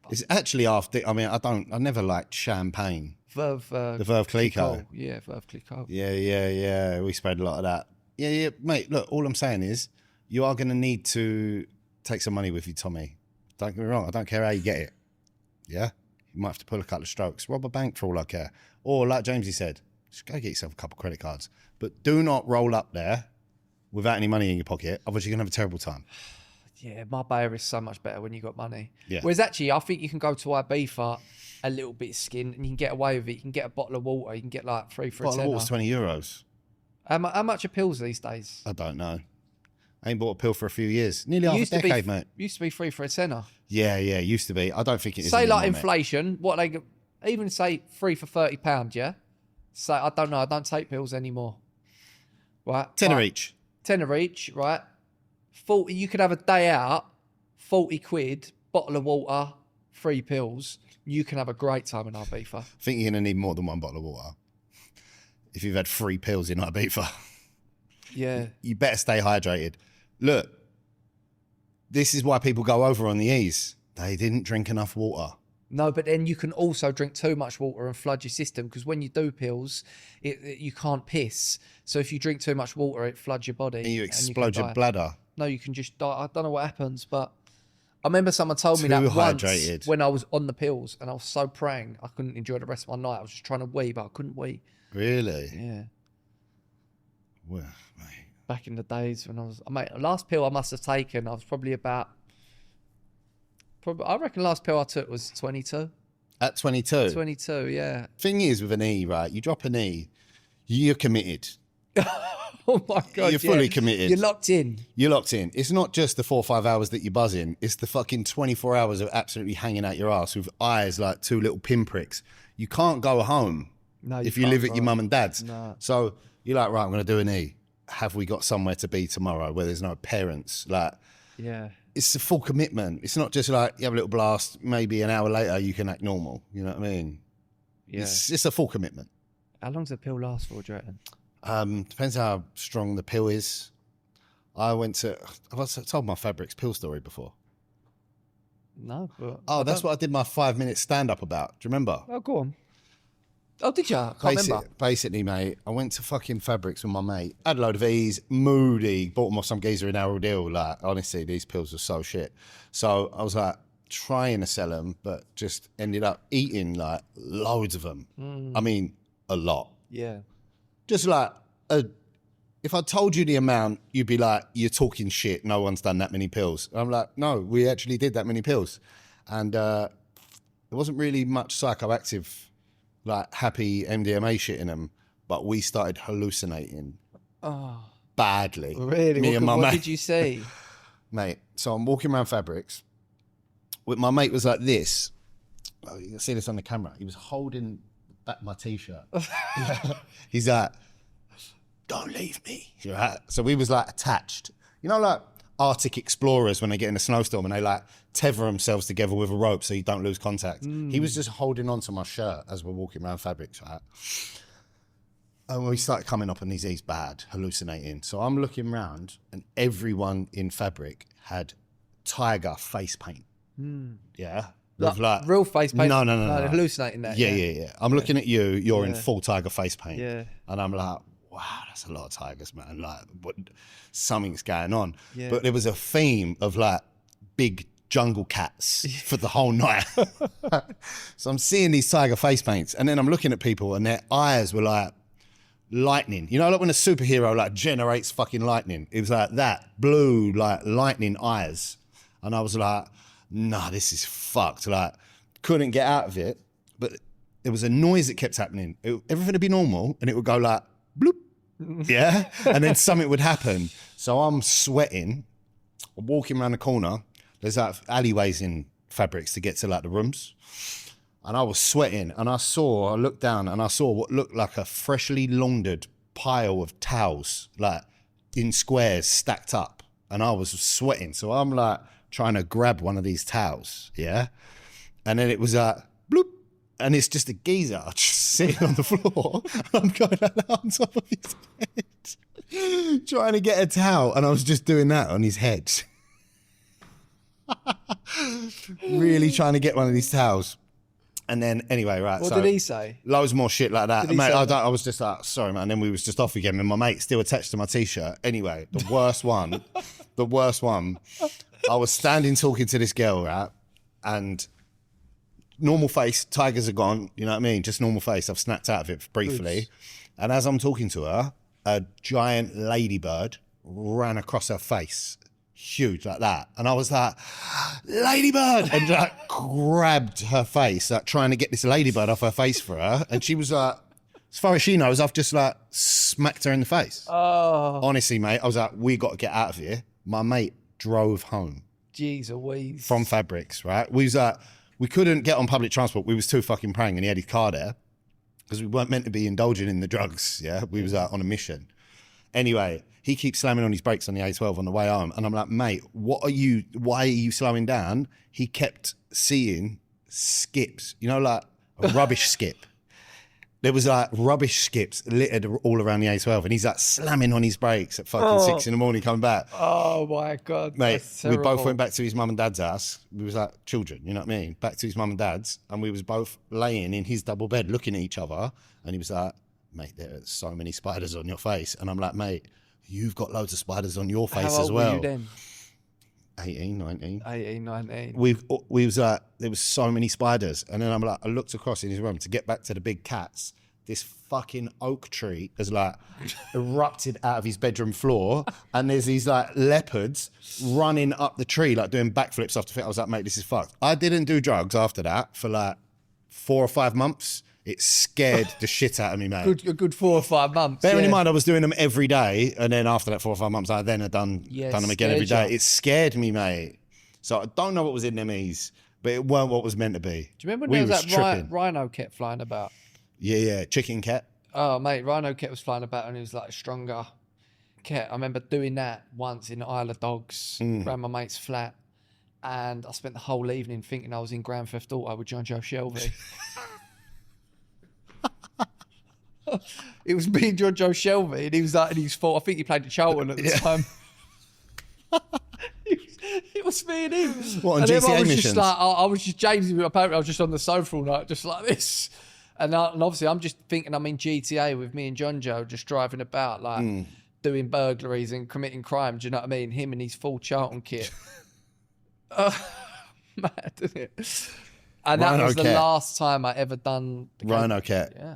It's actually after. I mean, I never liked champagne. The Veuve Clicquot. Yeah, Veuve Clicquot. Yeah. We sprayed a lot of that. Yeah, mate. Look, all I'm saying is, you are going to need to take some money with you, Tommy. Don't get me wrong. I don't care how you get it. Yeah, you might have to pull a couple of strokes, rob a bank for all I care, or like Jamesy said, just go get yourself a couple of credit cards. But do not roll up there without any money in your pocket. Otherwise, you're gonna have a terrible time. Yeah, Marbella is so much better when you got money. Yeah. Whereas actually, I think you can go to Ibiza a little bit skinned and you can get away with it. You can get a bottle of water. You can get like 3 for a Bottle of tenner. water's €20. How much are pills these days? I don't know. I ain't bought a pill for a few years. Nearly half a decade, mate. Used to be 3 for a tenner. Yeah, used to be. I don't think it is Say anymore, like mate. inflation, what they even say 3 for £30, yeah? So I don't know, I don't take pills anymore. Right? Tenner each. Tenner each, right? 40, you could have a day out, 40 quid, bottle of water, 3 pills. You can have a great time in Ibiza. I think you're going to need more than one bottle of water. If you've had 3 pills in Ibiza. Yeah. You better stay hydrated. Look, this is why people go over on the E's. They didn't drink enough water. No, but then you can also drink too much water and flood your system because when you do pills, you can't piss. So if you drink too much water, it floods your body. And you can explode your die. bladder. No, you can just die. I don't know what happens, but I remember someone told me Too that once hydrated. when I was on the pills and I was so praying I couldn't enjoy the rest of my night. I was just trying to wee, but I couldn't wee. Really? Yeah. Well, mate. Back in the days when the last pill I must have taken, I was I reckon last pill I took was 22. At 22? 22, yeah. Thing is with an E, right? You drop an E, you're committed. Oh my God. You're fully committed. You're locked in. You're locked in. It's not just the 4 or 5 hours that you're buzzing. It's the fucking 24 hours of absolutely hanging out your ass with eyes like 2 little pinpricks. You can't go home if you live at your mum and dad's. No. So you're like, right, I'm going to do an E. Have we got somewhere to be tomorrow where there's no parents? Like, Yeah. it's a full commitment. It's not just like you have a little blast, maybe an hour later you can act normal. You know what I mean? Yeah. It's a full commitment. How long does a pill last for, do you reckon? Depends how strong the pill is. I've told my Fabrics pill story before. No, but Oh, that's what I did my 5-minute stand-up about. Do you remember? Oh, go on. Oh, did you? I can't remember. Basically, mate, I went to fucking Fabrics with my mate. Had a load of E's, moody, bought them off some geezer in Arundel. Like, honestly, these pills are so shit. So I was like trying to sell them, but just ended up eating like loads of them. I mean, a lot. Yeah. Just like, if I told you the amount, you'd be like, you're talking shit. No one's done that many pills. And I'm like, no, we actually did that many pills. And there wasn't really much psychoactive, like happy MDMA shit in them, but we started hallucinating badly. Really? Me and my what mate. did you see? Mate, so I'm walking around Fabrics. My mate was like this. Oh, you can see this on the camera. He was holding back my t-shirt. He's like, don't leave me. Right? So we was like attached. You know, like Arctic explorers when they get in a snowstorm and they like tether themselves together with a rope so you don't lose contact. He was just holding on to my shirt as we're walking around Fabrics, right? And we started coming up on these bad, hallucinating. So I'm looking around and everyone in Fabric had tiger face paint. Yeah. With Like, real face paint? No. Hallucinating that? Yeah. I'm looking at you, you're in full tiger face paint. Yeah. And I'm like, wow, that's a lot of tigers, man. Like, something's going on. Yeah. But there was a theme of like big jungle cats for the whole night. So I'm seeing these tiger face paints and then I'm looking at people and their eyes were like lightning. You know, like when a superhero like generates fucking lightning. It was like that, blue, like lightning eyes. And I was like, nah, this is fucked. Like, couldn't get out of it. But there was a noise that kept happening. Everything would be normal and it would go like, bloop. Yeah. And then something would happen. So I'm sweating. I'm walking around the corner. There's like alleyways in Fabrics to get to like the rooms. And I was sweating and I looked down and I saw what looked like a freshly laundered pile of towels, like in squares stacked up, and I was sweating. So I'm like trying to grab one of these towels, yeah? And then it was bloop, and it's just a geezer just sitting on the floor. I'm going like that on top of his head, trying to get a towel, and I was just doing that on his head. Really trying to get one of these towels. And then anyway, right. What so did he say? Loads more shit like that. Did he Mate, say that? I was just like, sorry, man. And then we was just off again, and my mate still attached to my t-shirt. Anyway, the worst one, I was standing talking to this girl, right? And normal face, tigers are gone, you know what I mean? Just normal face. I've snapped out of it briefly. Oops. And as I'm talking to her, a giant ladybird ran across her face. Huge like that, and I was like, ladybird, and like grabbed her face, like trying to get this ladybird off her face for her, and she was like, as far as she knows, I've just like smacked her in the face. Oh, Honestly, mate, I was like, we got to get out of here. My mate drove home jeez Louise. from Fabrics, right? We was like, we couldn't get on public transport. We was too fucking praying, and he had his car there because we weren't meant to be indulging in the drugs. Yeah, we was on a mission. Anyway, he keeps slamming on his brakes on the A12 on the way home. And I'm like, mate, why are you slowing down? He kept seeing skips, you know, like a rubbish skip. There was like rubbish skips littered all around the A12. And he's like slamming on his brakes at fucking 6 a.m. coming back. Oh my God. Mate, that's we both terrible. went back to his mum and dad's house. We was like children, you know what I mean? Back to his mum and dad's. And we was both laying in his double bed looking at each other. And he was like, mate, there are so many spiders on your face. And I'm like, mate, you've got loads of spiders on your face How as old well. were you then? 18, 19. 18, 19. We was like, there was so many spiders. And then I'm like, I looked across in his room to get back to the big cats. This fucking oak tree has like erupted out of his bedroom floor. And there's these like leopards running up the tree, like doing backflips off the thing. I was like, mate, this is fucked. I didn't do drugs after that for like 4 or 5 months. It scared the shit out of me, mate. A good 4 or 5 months. Bearing in yeah. mind, I was doing them every day, and then after that 4 or 5 months, I then had done them again every scared day. It scared me, mate. So I don't know what was in them e's, but it weren't what was meant to be. Do you remember when we there was that tripping. rhino kept flying about? Yeah, chicken cat. Oh, mate, rhino cat was flying about and he was like a stronger cat. I remember doing that once in the Isle of Dogs, around my mate's flat. And I spent the whole evening thinking I was in Grand Theft Auto with John Joe Shelby. It was me and John Joe Shelby, and he was like, and he's I think he played at Charlton at the time. It was me and him. What, on and then GTA I was missions? just like, I was just James with my parent. I was just on the sofa all night, just like this. And obviously, I'm just thinking I'm in GTA with me and John Joe, just driving about, like doing burglaries and committing crime. Do you know what I mean? Him and his full Charlton kit. Mad, isn't it? And that Rhino was the cat. last time I ever done the Rhino cat. Yeah.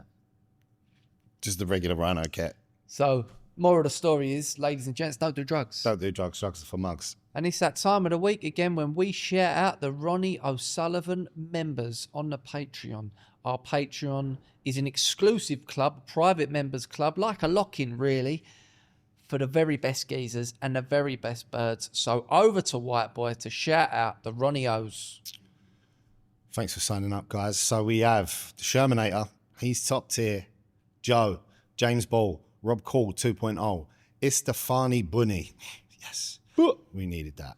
Just the regular rhino cat. So, moral of the story is, ladies and gents, don't do drugs. Don't do drugs. Drugs are for mugs. And it's that time of the week again when we shout out the Ronnie O'Sullivan members on the Patreon. Our Patreon is an exclusive club, private members club, like a lock-in really, for the very best geezers and the very best birds. So over to White Boy to shout out the Ronnie O's. Thanks for signing up, guys. So we have the Shermanator. He's top tier. Joe, James Ball, Rob Call 2.0, Istefani Bunny. Yes, we needed that.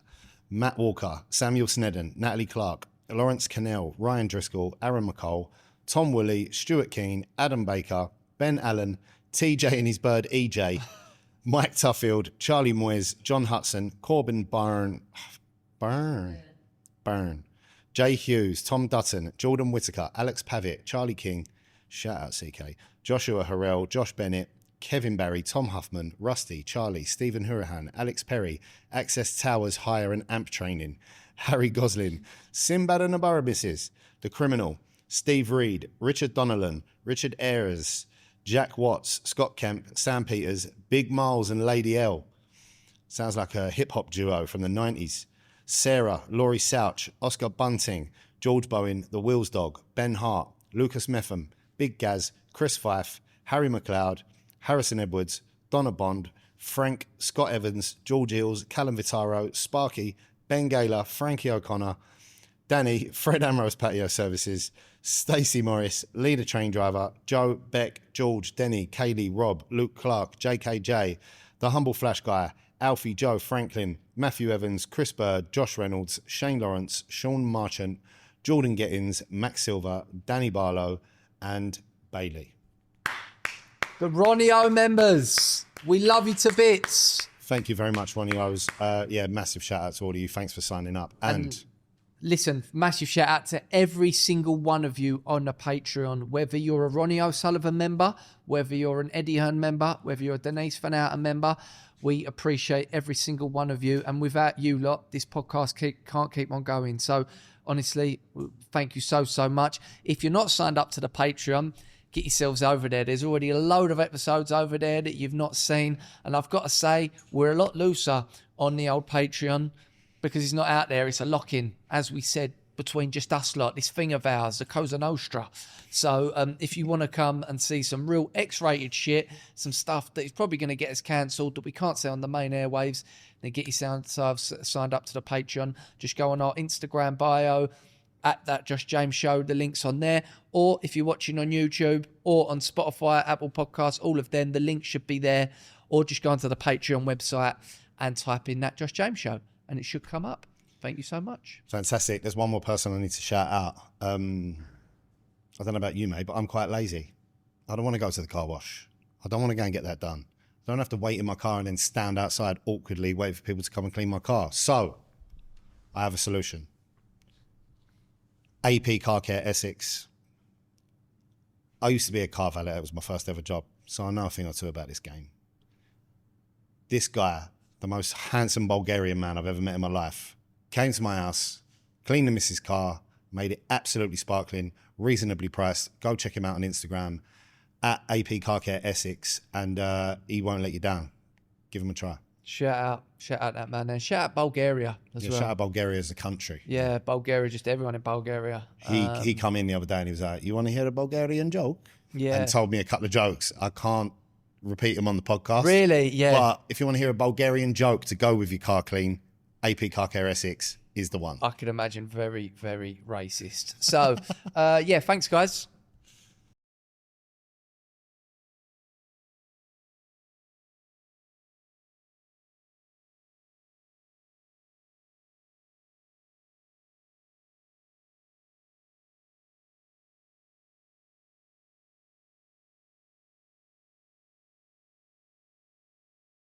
Matt Walker, Samuel Snedden, Natalie Clark, Lawrence Cannell, Ryan Driscoll, Aaron McCall, Tom Woolley, Stuart Keane, Adam Baker, Ben Allen, TJ and his bird EJ, Mike Tuffield, Charlie Moyes, John Hudson, Corbin Byrne, Jay Hughes, Tom Dutton, Jordan Whitaker, Alex Pavitt, Charlie King, shout out CK, Joshua Harrell, Josh Bennett, Kevin Barry, Tom Huffman, Rusty, Charlie, Stephen Hurahan, Alex Perry, Access Towers Hire and Amp Training, Harry Goslin, Sinbad and the Burabisses, The Criminal, Steve Reed, Richard Donnellan, Richard Ayres, Jack Watts, Scott Kemp, Sam Peters, Big Miles and Lady L. Sounds like a hip-hop duo from the 90s. Sarah, Laurie Souch, Oscar Bunting, George Bowen, The Wheels Dog, Ben Hart, Lucas Meffam, Big Gaz, Chris Fife, Harry McLeod, Harrison Edwards, Donna Bond, Frank, Scott Evans, George Eels, Callum Vitaro, Sparky, Ben Gaylor, Frankie O'Connor, Danny, Fred Ambrose Patio Services, Stacey Morris, Leader Train Driver, Joe, Beck, George, Denny, Kaylee, Rob, Luke Clark, JKJ, The Humble Flash Guy, Alfie, Joe, Franklin, Matthew Evans, Chris Bird, Josh Reynolds, Shane Lawrence, Sean Marchant, Jordan Gittins, Max Silver, Danny Barlow, and Bailey. The Ronnie O members, we love you to bits. Thank you very much, Ronnie O's. Massive shout out to all of you. Thanks for signing up. And listen, massive shout out to every single one of you on the Patreon, whether you're a Ronnie O'Sullivan member, whether you're an Eddie Hearn member, whether you're a Denise Van Outen member. We appreciate every single one of you. And without you lot, this podcast can't keep on going. So honestly, thank you so, so much. If you're not signed up to the Patreon, get yourselves over there. There's already a load of episodes over there that you've not seen. And I've got to say, we're a lot looser on the old Patreon because it's not out there. It's a lock-in, as we said, between just us lot, this thing of ours, the Cosa Nostra. So if you want to come and see some real X-rated shit, some stuff that is probably going to get us cancelled that we can't say on the main airwaves, then get yourselves signed up to the Patreon. Just go on our Instagram bio, at That Just James Show, the link's on there. Or if you're watching on YouTube or on Spotify, Apple Podcasts, all of them, the link should be there. Or just go onto the Patreon website and type in That Just James Show and it should come up. Thank you so much. Fantastic. There's one more person I need to shout out. I don't know about you, mate, but I'm quite lazy. I don't want to go to the car wash. I don't want to go and get that done. I don't have to wait in my car and then stand outside awkwardly, wait for people to come and clean my car. So I have a solution. AP Car Care Essex. I used to be a car valet. It was my first ever job. So I know a thing or two about this game. This guy, the most handsome Bulgarian man I've ever met in my life, came to my house, cleaned the missus' car, made it absolutely sparkling, reasonably priced. Go check him out on Instagram at AP Car Care Essex, and he won't let you down. Give him a try. Shout out that man, and shout out Bulgaria as well. Shout out Bulgaria as a country. Yeah, Bulgaria, just everyone in Bulgaria. He come in the other day and he was like, "You want to hear a Bulgarian joke?" Yeah, and told me a couple of jokes. I can't repeat them on the podcast. Really? Yeah. But if you want to hear a Bulgarian joke to go with your car clean, AP Car Care Essex is the one. I can imagine very, very racist. So, thanks, guys.